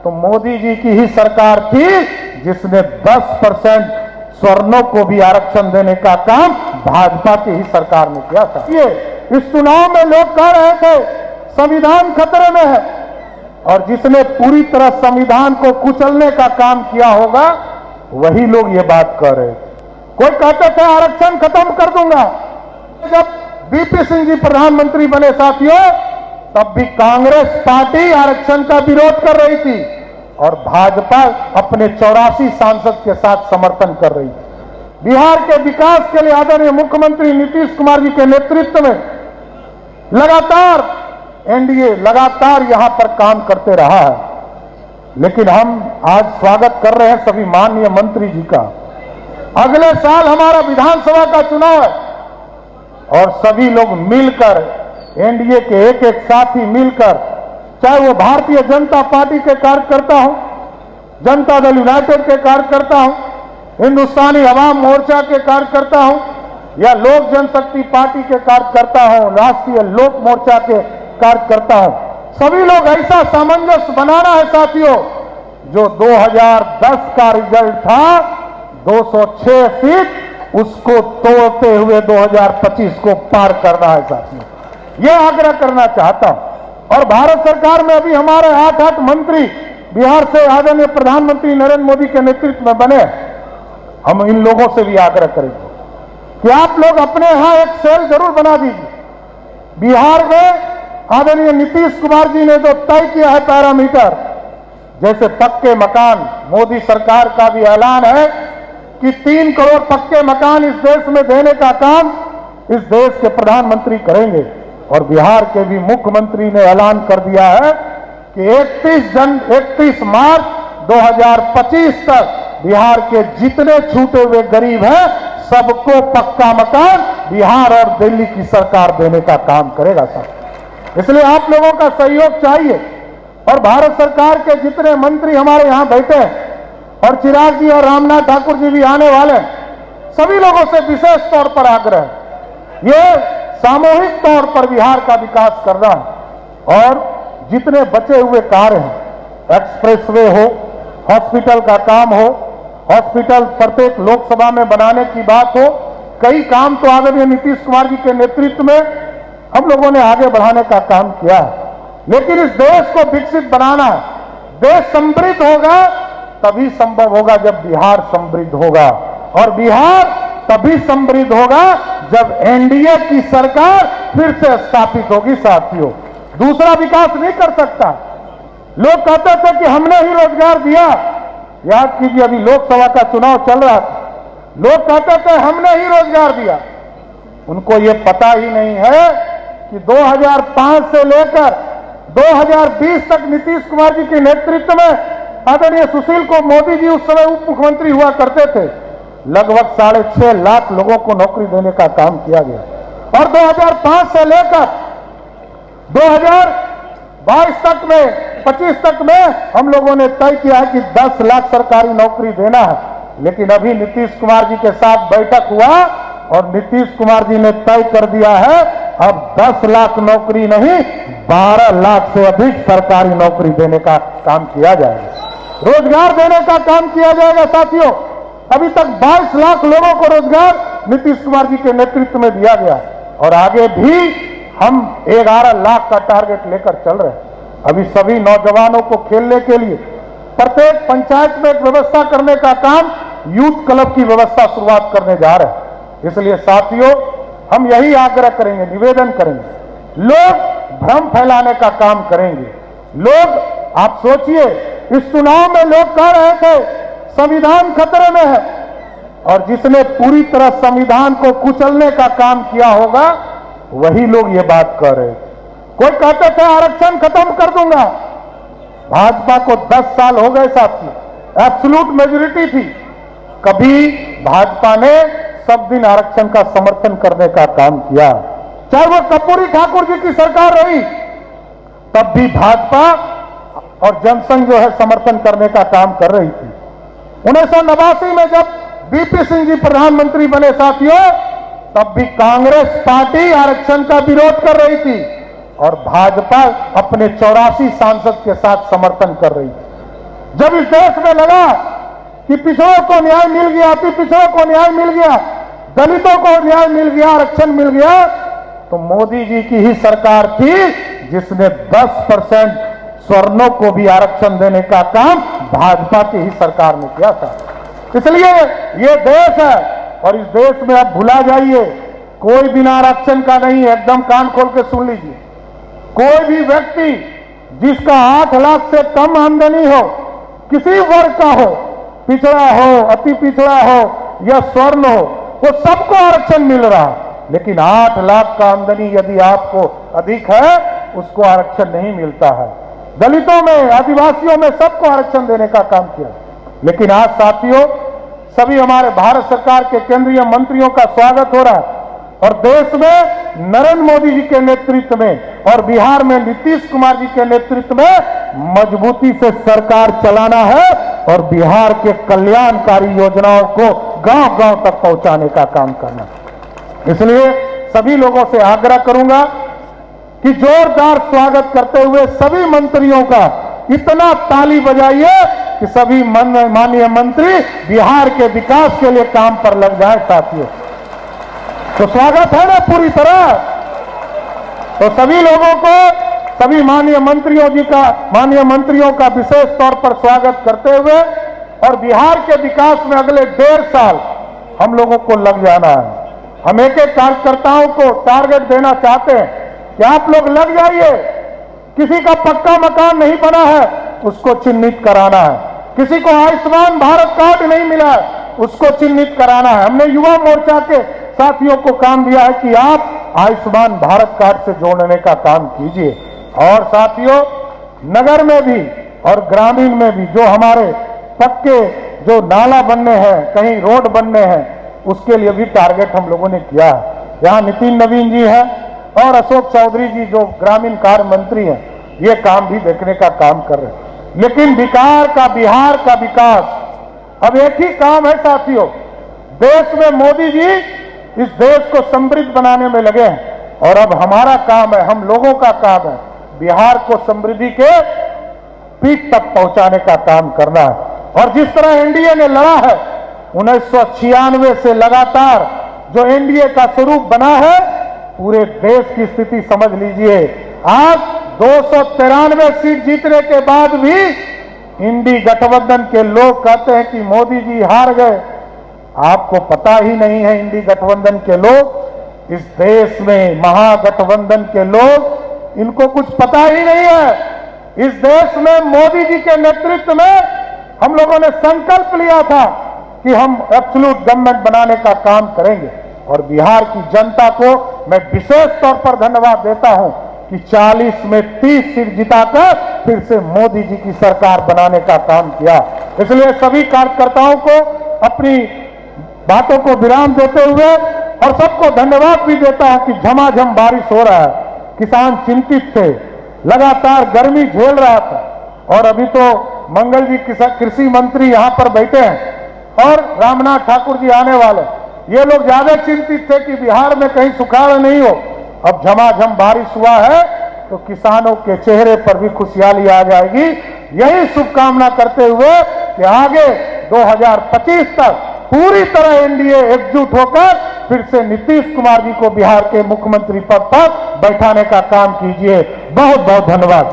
तो मोदी जी की ही सरकार थी जिसने 10% स्वर्णों को भी आरक्षण देने का काम भाजपा की ही सरकार ने किया था। ये इस चुनाव में लोग कह रहे थे संविधान खतरे में है, और जिसने पूरी तरह संविधान को कुचलने का काम किया होगा वही लोग ये बात कर रहे थे। कोई कहते थे आरक्षण खत्म कर दूंगा। जब बीपी सिंह जी प्रधानमंत्री बने साथियों, तब भी कांग्रेस पार्टी आरक्षण का विरोध कर रही थी और भाजपा अपने 84 सांसद के साथ समर्थन कर रही थी। बिहार के विकास के लिए आदरणीय मुख्यमंत्री नीतीश कुमार जी के नेतृत्व में लगातार एनडीए लगातार यहां पर काम करते रहा है। लेकिन हम आज स्वागत कर रहे हैं सभी माननीय मंत्री जी का। अगले साल हमारा विधानसभा का चुनाव है और सभी लोग मिलकर एनडीए के एक एक साथी मिलकर, चाहे वो भारतीय जनता पार्टी के कार्यकर्ता हो, जनता दल यूनाइटेड के कार्यकर्ता हो, हिंदुस्तानी अवाम मोर्चा के कार्यकर्ता हो, या लोक जनशक्ति पार्टी के कार्यकर्ता हो, राष्ट्रीय लोक मोर्चा के कार्यकर्ता हो, सभी लोग ऐसा सामंजस्य बनाना है साथियों, जो 2010 का रिजल्ट था 206 सीट, उसको तोड़ते हुए 2025 को पार करना है साथियों। यह आग्रह करना चाहता हूं। और भारत सरकार में अभी हमारे 8 मंत्री बिहार से आदरणीय प्रधानमंत्री नरेंद्र मोदी के नेतृत्व में बने। हम इन लोगों से भी आग्रह करेंगे कि आप लोग अपने यहां एक सेल जरूर बना दीजिए। बिहार में आदरणीय नीतीश कुमार जी ने जो तय किया है पैरामीटर, जैसे पक्के मकान, मोदी सरकार का भी ऐलान है कि 3 करोड़ पक्के मकान इस देश में देने का काम इस देश के प्रधानमंत्री करेंगे। और बिहार के भी मुख्यमंत्री ने ऐलान कर दिया है कि 31 मार्च 2025 तक बिहार के जितने छूटे हुए गरीब हैं सबको पक्का मकान बिहार और दिल्ली की सरकार देने का काम करेगा साहब। इसलिए आप लोगों का सहयोग चाहिए। और भारत सरकार के जितने मंत्री हमारे यहां बैठे हैं, और चिराग जी और रामनाथ ठाकुर जी भी आने वाले हैं, सभी लोगों से विशेष तौर पर आग्रह है, ये सामूहिक तौर पर बिहार का विकास करना है। और जितने बचे हुए कार्य हैं, एक्सप्रेसवे हो, हॉस्पिटल का काम हो, हॉस्पिटल प्रत्येक लोकसभा में बनाने की बात हो, कई काम तो आदरणीय नीतीश कुमार जी के नेतृत्व में हम लोगों ने आगे बढ़ाने का काम किया है। लेकिन इस देश को विकसित बनाना है। देश समृद्ध होगा तभी संभव होगा जब बिहार समृद्ध होगा, और बिहार तभी समृद्ध होगा जब एनडीए की सरकार फिर से स्थापित होगी साथियों। दूसरा विकास नहीं कर सकता। लोग कहते थे कि हमने ही रोजगार दिया। याद कीजिए, अभी लोकसभा का चुनाव चल रहा था, लोग कहते थे हमने ही रोजगार दिया। उनको ये पता ही नहीं है कि 2005 से लेकर 2020 तक नीतीश कुमार जी के नेतृत्व में आदरणीय सुशील को मोदी जी उस समय उप मुख्यमंत्री हुआ करते थे, लगभग 6.5 लाख लोगों को नौकरी देने का काम किया गया। और 2005 से लेकर 2022 तक में 25 तक में हम लोगों ने तय किया है कि 10 लाख सरकारी नौकरी देना है। लेकिन अभी नीतीश कुमार जी के साथ बैठक हुआ और नीतीश कुमार जी ने तय कर दिया है अब 10 लाख नौकरी नहीं, 12 लाख से अधिक सरकारी नौकरी देने का काम किया जाएगा, रोजगार देने का काम किया जाएगा साथियों। अभी तक 22 लाख लोगों को रोजगार नीतीश कुमार जी के नेतृत्व में दिया गया, और आगे भी हम 11 लाख का टारगेट लेकर चल रहे हैं। अभी सभी नौजवानों को खेलने के लिए प्रत्येक पंचायत में एक व्यवस्था करने का काम, यूथ क्लब की व्यवस्था शुरुआत करने जा रहे हैं। इसलिए साथियों, हम यही आग्रह करेंगे, निवेदन करेंगे, लोग भ्रम फैलाने का काम करेंगे। लोग, आप सोचिए, इस चुनाव में लोग कह रहे थे संविधान खतरे में है, और जिसने पूरी तरह संविधान को कुचलने का काम किया होगा वही लोग ये बात कर रहे थे। कोई कहते थे आरक्षण खत्म कर दूंगा। भाजपा को 10 साल हो गए साथियों, एब्सोल्यूट मेजॉरिटी थी, कभी भाजपा ने सब दिन आरक्षण का समर्थन करने का काम किया। चाहे वो कर्पूरी ठाकुर जी की सरकार रही, तब भी भाजपा और जनसंघ जो है समर्थन करने का काम कर रही थी। 1989 में जब बीपी सिंह जी प्रधानमंत्री बने साथियों, तब भी कांग्रेस पार्टी आरक्षण का विरोध कर रही थी और भाजपा अपने 84 सांसद के साथ समर्थन कर रही थी। जब इस देश में लगा कि पिछड़ों को न्याय मिल गया, अति पिछड़ों को न्याय मिल गया, दलितों को न्याय मिल गया, आरक्षण मिल गया, तो मोदी जी की ही सरकार थी जिसने 10% स्वर्णों को भी आरक्षण देने का काम भाजपा की ही सरकार ने किया था। इसलिए ये देश है और इस देश में अब भुला जाइए, कोई बिना आरक्षण का नहीं है। एकदम कान खोल के सुन लीजिए, कोई भी व्यक्ति जिसका 8 लाख से कम आमदनी हो, किसी वर्ग का हो, पिछड़ा हो, अति पिछड़ा हो या स्वर्ण हो, वो सबको आरक्षण मिल रहा है। लेकिन 8 लाख का आमदनी यदि आपको अधिक है, उसको आरक्षण नहीं मिलता है। दलितों में, आदिवासियों में सबको आरक्षण देने का काम किया। लेकिन आज साथियों, सभी हमारे भारत सरकार के केंद्रीय मंत्रियों का स्वागत हो रहा है और देश में नरेंद्र मोदी जी के नेतृत्व में और बिहार में नीतीश कुमार जी के नेतृत्व में मजबूती से सरकार चलाना है और बिहार के कल्याणकारी योजनाओं को गांव-गांव तक पहुंचाने का काम करना है। इसलिए सभी लोगों से आग्रह करूंगा कि जोरदार स्वागत करते हुए सभी मंत्रियों का इतना ताली बजाइए कि सभी माननीय मंत्री बिहार के विकास के लिए काम पर लग जाए। साथियों, तो स्वागत है ना पूरी तरह। तो सभी लोगों को, सभी माननीय मंत्रियों का विशेष तौर पर स्वागत करते हुए और बिहार के विकास में अगले 1.5 साल हम लोगों को लग जाना है। हम एक एक कार्यकर्ताओं को टारगेट देना चाहते हैं कि आप लोग लग जाइए। किसी का पक्का मकान नहीं बना है, उसको चिन्हित कराना है। किसी को आयुष्मान भारत कार्ड नहीं मिला है, उसको चिन्हित कराना है। हमने युवा मोर्चा के साथियों को काम दिया है कि आप आयुष्मान भारत कार्ड से जोड़ने का काम कीजिए। और साथियों, नगर में भी और ग्रामीण में भी जो हमारे पक्के जो नाला बनने हैं, कहीं रोड बनने हैं, उसके लिए भी टारगेट हम लोगों ने किया है। यहाँ नितिन नवीन जी हैं और अशोक चौधरी जी जो ग्रामीण कार्य मंत्री हैं, ये काम भी देखने का काम कर रहे हैं। लेकिन बिहार का विकास अब एक ही काम है साथियों। देश में मोदी जी इस देश को समृद्ध बनाने में लगे हैं और अब हमारा काम है, हम लोगों का काम है बिहार को समृद्धि के पीक तक पहुंचाने का काम करना है। और जिस तरह एनडीए ने लड़ा है 1996 से लगातार, जो एनडीए का स्वरूप बना है, पूरे देश की स्थिति समझ लीजिए। आज 293 सीट जीतने के बाद भी इंडी गठबंधन के लोग कहते हैं कि मोदी जी हार गए। आपको पता ही नहीं है, इंडी गठबंधन के लोग, इस देश में महागठबंधन के लोग, इनको कुछ पता ही नहीं है। इस देश में मोदी जी के नेतृत्व में हम लोगों ने संकल्प लिया था कि हम एब्सोल्यूट गवर्नमेंट बनाने का काम करेंगे। और बिहार की जनता को मैं विशेष तौर पर धन्यवाद देता हूं कि 40 में 30 सीट जिताकर फिर से मोदी जी की सरकार बनाने का काम किया। इसलिए सभी कार्यकर्ताओं को अपनी बातों को विराम देते हुए और सबको धन्यवाद भी देता हूं कि झमाझम बारिश हो रहा है। किसान चिंतित थे, लगातार गर्मी झेल रहा था और अभी तो मंगल जी कृषि मंत्री यहां पर बैठे हैं और रामनाथ ठाकुर जी आने वाले। ये लोग ज्यादा चिंतित थे कि बिहार में कहीं सुखाड़ नहीं हो। अब झमाझम बारिश हुआ है तो किसानों के चेहरे पर भी खुशहाली आ जाएगी। यही शुभकामना करते हुए कि आगे 2025 तक पूरी तरह एनडीए एकजुट होकर फिर से नीतीश कुमार जी को बिहार के मुख्यमंत्री पद पर बैठाने का काम कीजिए। बहुत बहुत धन्यवाद।